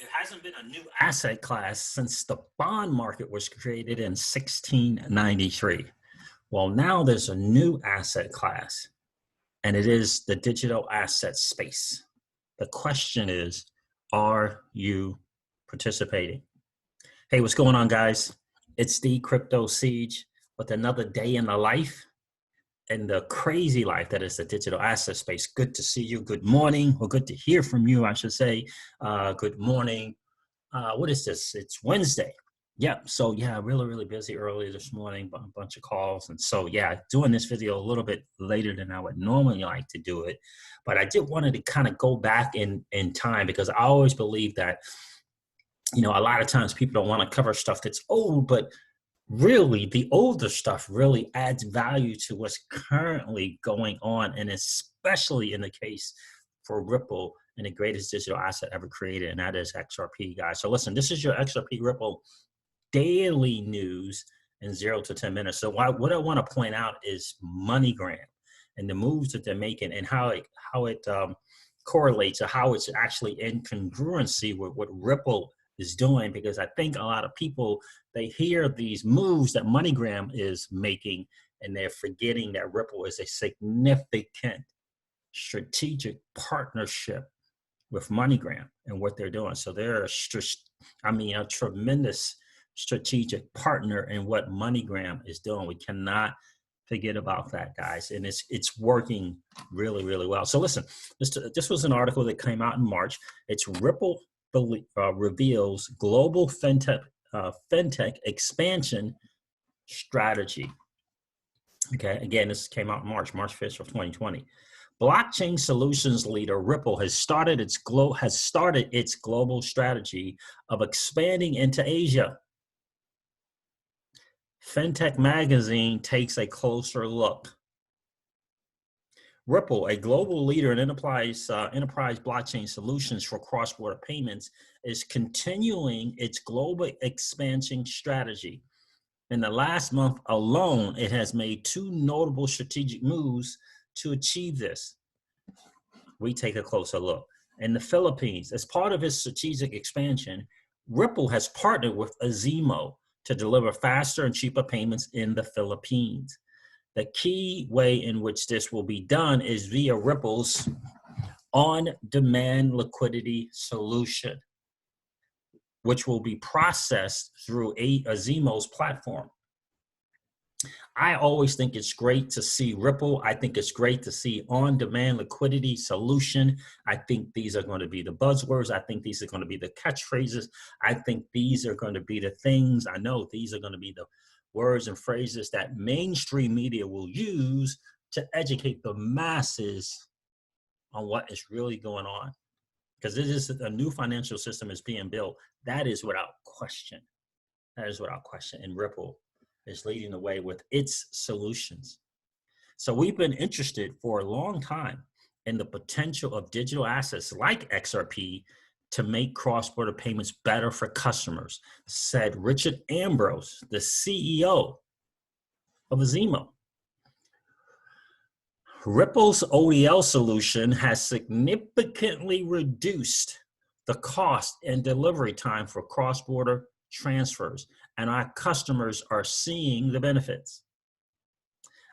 there hasn't been a new asset class since the bond market was created in 1693. Well, now there's a new asset class, and it is the digital asset space. The question is, are you participating? Hey, what's going on, guys? It's the Crypto Siege with another day in the life and the crazy life that is the digital asset space. Good to see you. Good morning, or good to hear from you, I should say. Good morning. What is this? It's Wednesday. Yep. So yeah, really busy early this morning, a bunch of calls. And so yeah, doing this video a little bit later than I would normally like to do it. But I did wanted to kind of go back in time, because I always believe that, a lot of times people don't want to cover stuff that's old, but really the older stuff really adds value to what's currently going on, and especially in the case for Ripple and the greatest digital asset ever created, and that is XRP, guys. So listen, this is your XRP Ripple daily news in 0 to 10 minutes. So what I want to point out is Moneygram and the moves that they're making, and how it correlates, or how it's actually in congruency with what Ripple is doing. Because I think a lot of people, they hear these moves that MoneyGram is making, and they're forgetting that Ripple is a significant strategic partnership with MoneyGram and what they're doing. So they're a tremendous strategic partner in what MoneyGram is doing. We cannot forget about that, guys. And it's working really well. So listen, this was an article that came out in March. It's Ripple reveals global fintech expansion strategy. Okay, again, this came out in March 5th of 2020. Blockchain solutions leader Ripple has started its global strategy of expanding into Asia. Fintech magazine takes a closer look. Ripple, a global leader in enterprise blockchain solutions for cross-border payments, is continuing its global expansion strategy. In the last month alone, it has made 2 notable strategic moves to achieve this. We take a closer look. In the Philippines, as part of its strategic expansion, Ripple has partnered with Azimo to deliver faster and cheaper payments in the Philippines. The key way in which this will be done is via Ripple's on-demand liquidity solution, which will be processed through Azimo's platform. I always think it's great to see Ripple. I think it's great to see on-demand liquidity solution. I think these are going to be the buzzwords. I think these are going to be the catchphrases. I think these are going to be the things. I know these are going to be the words and phrases that mainstream media will use to educate the masses on what is really going on. Because this is a new financial system is being built. That is without question. And Ripple is leading the way with its solutions. So we've been interested for a long time in the potential of digital assets like XRP to make cross-border payments better for customers, said Richard Ambrose, the CEO of Azimo. Ripple's ODL solution has significantly reduced the cost and delivery time for cross-border transfers, and our customers are seeing the benefits.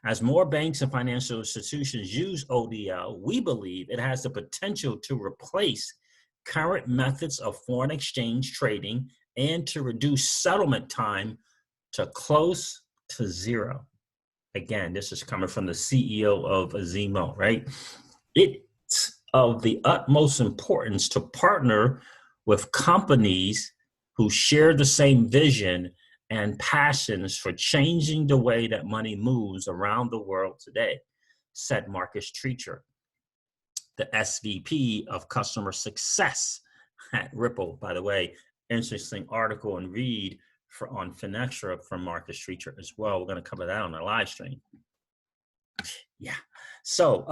As more banks and financial institutions use ODL, we believe it has the potential to replace current methods of foreign exchange trading and to reduce settlement time to close to 0. Again, this is coming from the CEO of Azimo, right? It's of the utmost importance to partner with companies who share the same vision and passions for changing the way that money moves around the world today, said Marcus Treacher, the SVP of customer success at Ripple. By the way, interesting article and read on Finextra from Marcus Treacher as well. We're going to cover that on the live stream. Yeah. So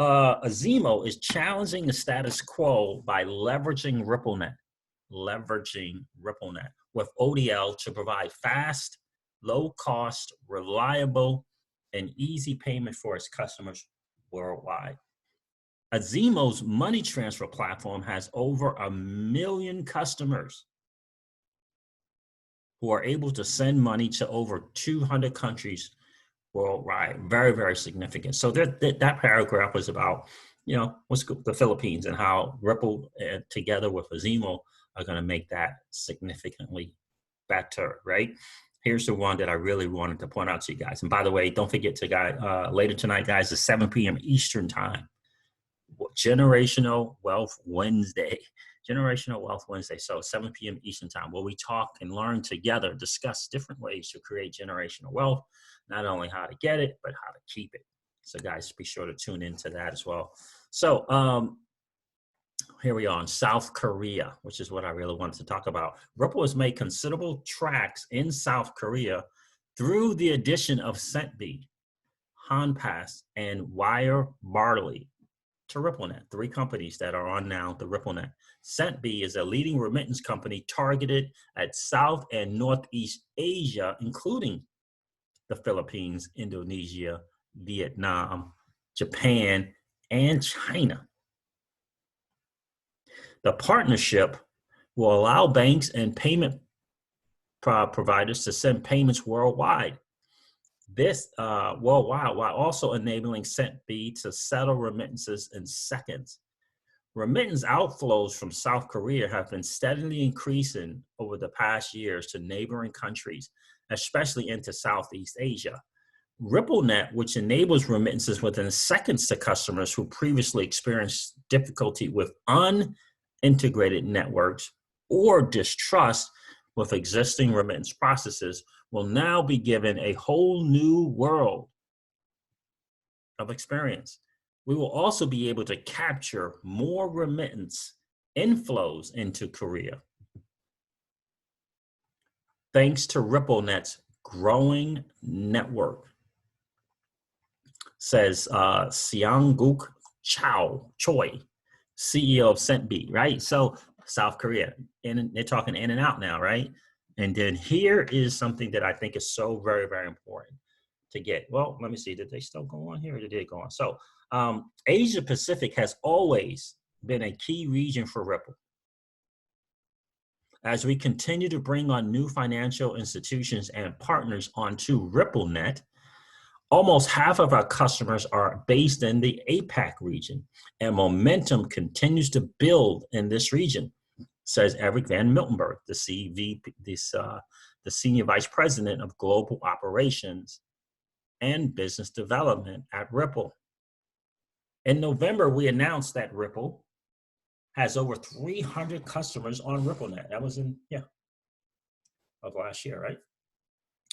Azimo is challenging the status quo by leveraging RippleNet with ODL to provide fast, low-cost, reliable, and easy payment for its customers worldwide. Azimo's money transfer platform has over 1 million customers who are able to send money to over 200 countries worldwide. Very, very significant. So that paragraph was about, what's the Philippines and how Ripple together with Azimo are going to make that significantly better, right? Here's the one that I really wanted to point out to you guys. And by the way, don't forget to later tonight, guys, it's 7 p.m. Eastern time. Generational Wealth Wednesday. Generational Wealth Wednesday. So 7 p.m. Eastern time, where we talk and learn together, discuss different ways to create generational wealth, not only how to get it, but how to keep it. So guys, be sure to tune into that as well. So here we are in South Korea, which is what I really wanted to talk about. Ripple has made considerable tracks in South Korea through the addition of Centbee, Hanpass, and Wire Barley to RippleNet, 3 companies that are on now the RippleNet. Centbee is a leading remittance company targeted at South and Northeast Asia, including the Philippines, Indonesia, Vietnam, Japan, and China. The partnership will allow banks and payment providers to send payments worldwide. This worldwide, while also enabling Centbee to settle remittances in seconds. Remittance outflows from South Korea have been steadily increasing over the past years to neighboring countries, especially into Southeast Asia. RippleNet, which enables remittances within seconds to customers who previously experienced difficulty with unintegrated networks or distrust with existing remittance processes, will now be given a whole new world of experience. We will also be able to capture more remittance inflows into Korea, thanks to RippleNet's growing network, says Seongguk Choi, CEO of Centbee, right? So South Korea, and they're talking in and out now, right? And then here is something that I think is so very, very important to get. Well, let me see, did they still go on here or did they go on? So Asia Pacific has always been a key region for Ripple. As we continue to bring on new financial institutions and partners onto RippleNet, almost half of our customers are based in the APAC region, and momentum continues to build in this region, says Eric Van Miltenberg, the Senior Vice President of Global Operations and Business Development at Ripple. In November, we announced that Ripple has over 300 customers on RippleNet. That was of last year, right?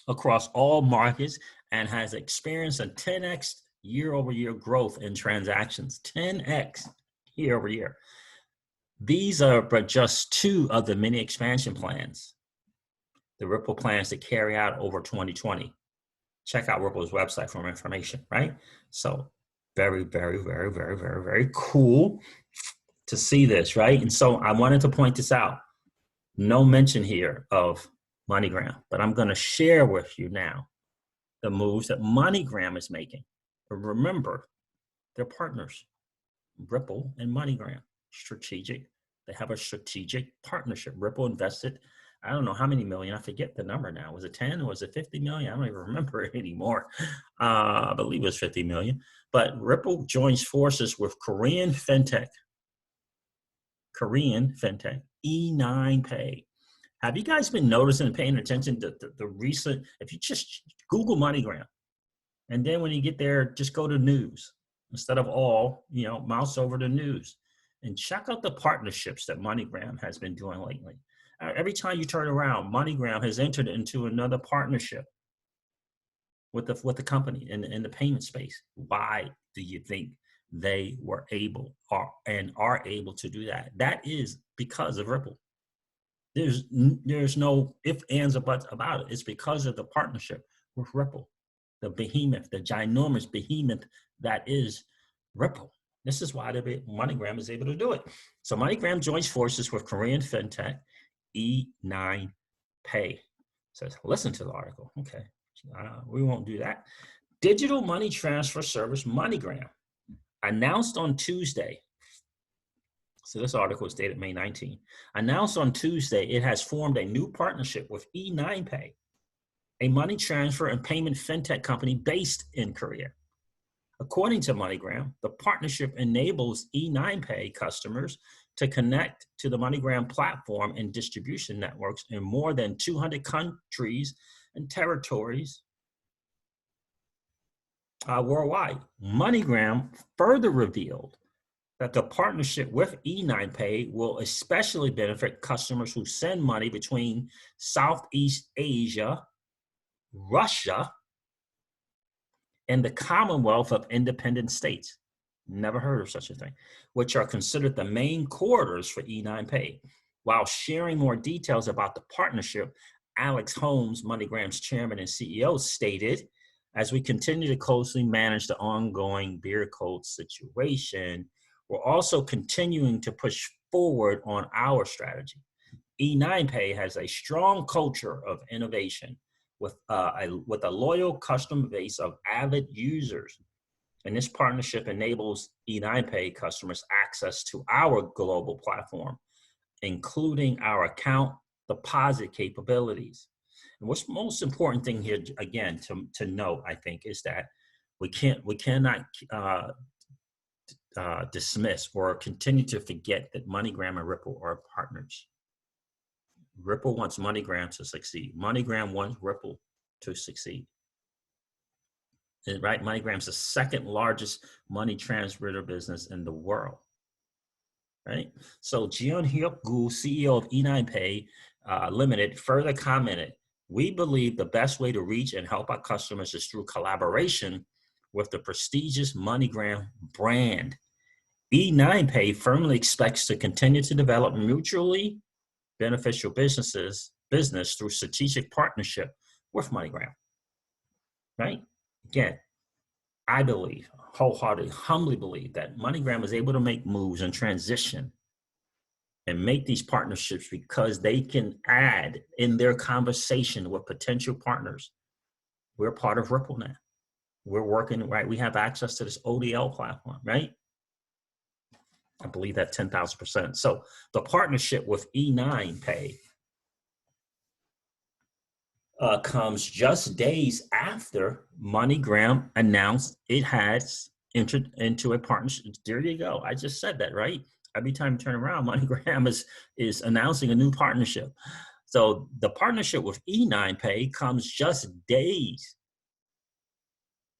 Across all markets, and has experienced a 10x year-over-year growth in transactions, 10x year-over-year. These are but just 2 of the many expansion plans the Ripple plans to carry out over 2020. Check out Ripple's website for more information, right? So very, very, very, very, very, very cool to see this, right? And so I wanted to point this out. No mention here of MoneyGram, but I'm going to share with you now the moves that MoneyGram is making. But remember, they're partners, Ripple and MoneyGram, strategic. They have a strategic partnership. Ripple invested, I don't know how many million, I forget the number now. Was it 10 or was it 50 million? I don't even remember it anymore. I believe it was 50 million. But Ripple joins forces with Korean Fintech E9 PAY. Have you guys been noticing and paying attention to the recent, if you just Google MoneyGram, and then when you get there, just go to news instead of all, mouse over to news and check out the partnerships that MoneyGram has been doing lately. Every time you turn around, MoneyGram has entered into another partnership with the company in the payment space. Why do you think they were able and are able to do that? That is because of Ripple. There's no ifs, ands, or buts about it. It's because of the partnership with Ripple, the behemoth, the ginormous behemoth that is Ripple. This is why MoneyGram is able to do it. So MoneyGram joins forces with Korean Fintech E9 PAY. Says, listen to the article. Okay, we won't do that. Digital money transfer service MoneyGram announced on Tuesday. So this article is dated May 19. Announced on Tuesday, it has formed a new partnership with E9 PAY, a money transfer and payment fintech company based in Korea. According to MoneyGram, the partnership enables E9 PAY customers to connect to the MoneyGram platform and distribution networks in more than 200 countries and territories worldwide. MoneyGram further revealed that the partnership with E9 PAY will especially benefit customers who send money between Southeast Asia, Russia, and the Commonwealth of Independent States. Never heard of such a thing, which are considered the main corridors for E9 PAY. While sharing more details about the partnership, Alex Holmes, MoneyGram's chairman and CEO, stated, as we continue to closely manage the ongoing beer code situation, we're also continuing to push forward on our strategy. E9 PAY has a strong culture of innovation with a loyal customer base of avid users. And this partnership enables E9 PAY customers access to our global platform, including our account deposit capabilities. And what's the most important thing here, again, to note, I think, is that we cannot dismiss or continue to forget that MoneyGram and Ripple are partners. Ripple wants MoneyGram to succeed. MoneyGram wants Ripple to succeed. And right, MoneyGram's the second largest money transmitter business in the world. Right? So Jeon Hyuk Gu, CEO of E9 PAY Limited, further commented, "We believe the best way to reach and help our customers is through collaboration with the prestigious MoneyGram brand. E9 PAY firmly expects to continue to develop mutually beneficial business through strategic partnership with MoneyGram." Right? Again, I believe, wholeheartedly, humbly believe that MoneyGram is able to make moves and transition and make these partnerships because they can add in their conversation with potential partners. We're part of Ripple now. We're working, right? We have access to this ODL platform, right? I believe that 10,000%. So the partnership with E9 PAY comes just days after MoneyGram announced it has entered into a partnership. There you go. I just said that, right? Every time you turn around, MoneyGram is announcing a new partnership. So the partnership with E9 PAY comes just days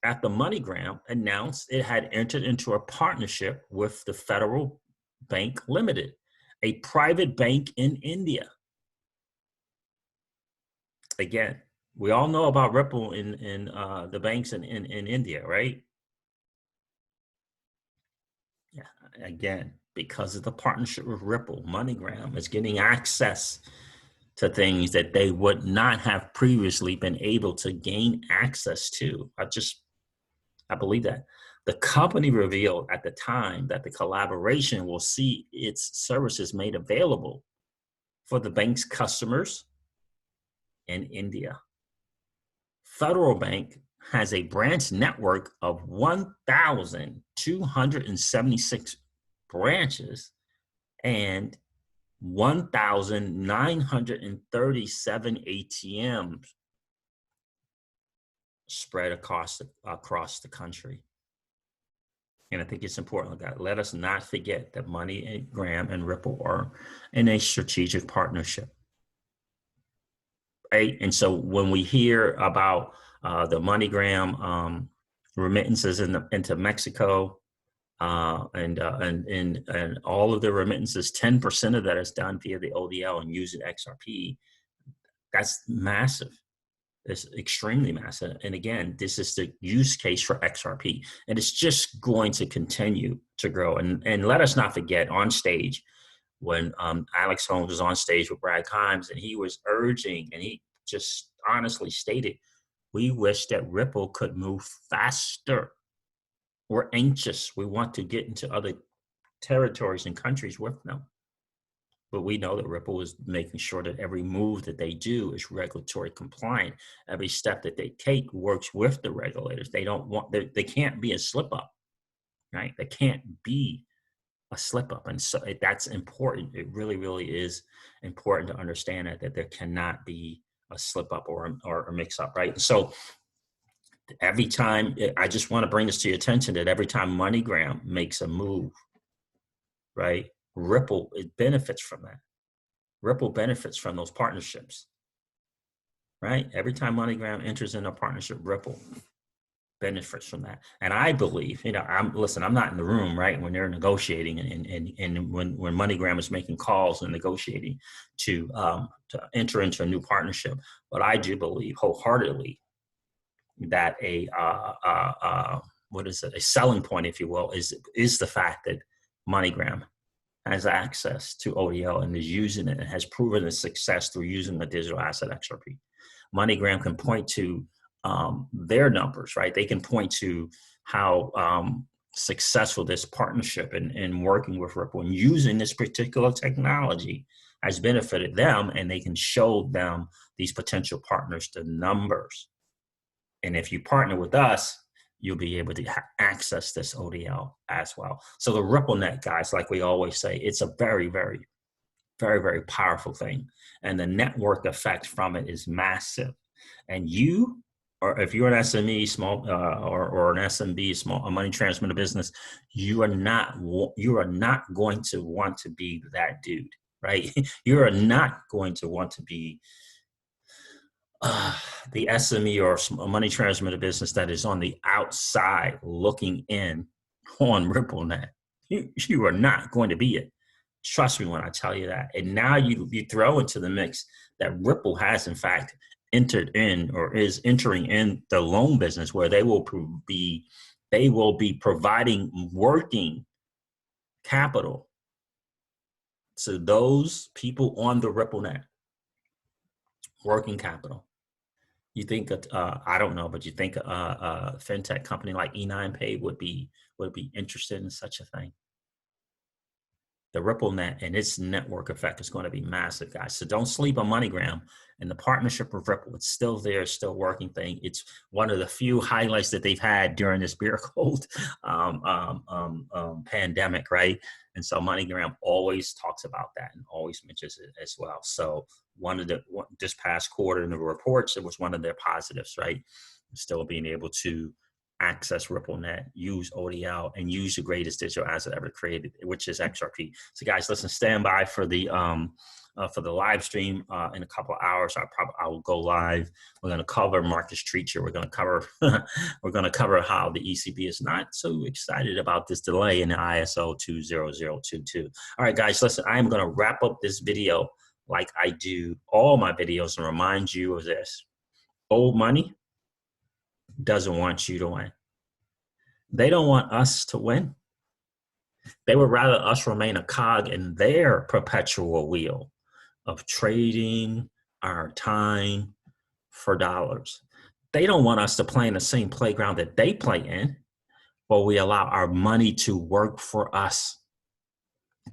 after MoneyGram announced it had entered into a partnership with the Federal Bank Limited, a private bank in India. Again, we all know about Ripple in the banks in India, right? Yeah, again, because of the partnership with Ripple, MoneyGram is getting access to things that they would not have previously been able to gain access to. I believe that. The company revealed at the time that the collaboration will see its services made available for the bank's customers in India. Federal Bank has a branch network of 1,276 branches and 1,937 ATMs spread across the country. And I think it's important that let us not forget that MoneyGram and Ripple are in a strategic partnership. Right? And so when we hear about the MoneyGram remittances into Mexico, and all of the remittances, 10% of that is done via the ODL and using XRP. That's massive. It's extremely massive. And again, this is the use case for XRP, and it's just going to continue to grow. And let us not forget, on stage, when Alex Holmes was on stage with Brad Garlinghouse, and he was urging, and he just honestly stated, we wish that Ripple could move faster. We're anxious. We want to get into other territories and countries with them. But we know that Ripple is making sure that every move that they do is regulatory compliant. Every step that they take works with the regulators. They don't want, they can't be a slip up. right? There can't be a slip up. And so that's important. It really, really is important to understand that there cannot be a slip up or a mix up, right? So every time, I just want to bring this to your attention that every time MoneyGram makes a move, right, Ripple, it benefits from that. Ripple benefits from those partnerships, right? Every time MoneyGram enters in a partnership, Ripple benefits from that. And I believe, I'm not in the room, right, when they're negotiating and when MoneyGram is making calls and negotiating to enter into a new partnership. But I do believe wholeheartedly that a selling point, if you will, is the fact that MoneyGram has access to ODL and is using it and has proven its success through using the digital asset XRP. MoneyGram can point to their numbers, right? They can point to how successful this partnership and working with Ripple and using this particular technology has benefited them, and they can show them, these potential partners, the numbers. And if you partner with us, you'll be able to access this ODL as well. So the RippleNet, guys, like we always say, it's a very, very, very, very powerful thing. And the network effect from it is massive. And you, or if you're an SME, small or an SMB, a money transmitter business, you are not going to want to be that dude, right? You are not going to want to be the SME or a money transmitter business that is on the outside looking in on RippleNet. You are not going to be it. Trust me when I tell you that. And now you throw into the mix that Ripple has, in fact, entered in or is entering in the loan business, where they will be providing working capital to those people on the RippleNet. Working capital. You think I don't know, but you think a fintech company like E9 PAY would be interested in such a thing? The RippleNet and its network effect is going to be massive, guys. So don't sleep on MoneyGram and the partnership with Ripple. It's still there, it's still working thing. It's one of the few highlights that they've had during this beer cold pandemic, right? And so MoneyGram always talks about that and always mentions it as well. So this past quarter in the reports, it was one of their positives, right? Still being able to access RippleNet, use ODL, and use the greatest digital asset ever created, which is XRP. So guys, listen, stand by for the live stream in a couple of hours. I will go live. We're going to cover Marcus Treacher. We're going to cover how the ECB is not so excited about this delay in the ISO 20022. All right, guys, listen, I am going to wrap up this video like I do all my videos and remind you of this. Old money doesn't want you to win. They don't want us to win. They would rather us remain a cog in their perpetual wheel of trading our time for dollars. They don't want us to play in the same playground that they play in, but we allow our money to work for us.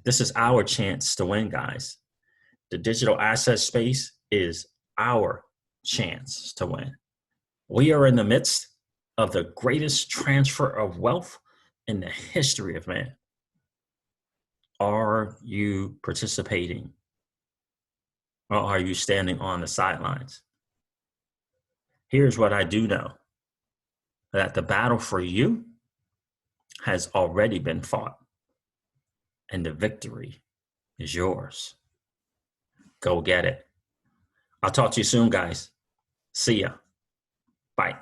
This is our chance to win, guys. The digital asset space is our chance to win. We are in the midst of the greatest transfer of wealth in the history of man. Are you participating, or are you standing on the sidelines? Here's what I do know, that the battle for you has already been fought, and the victory is yours. Go get it. I'll talk to you soon, guys. See ya. Bye.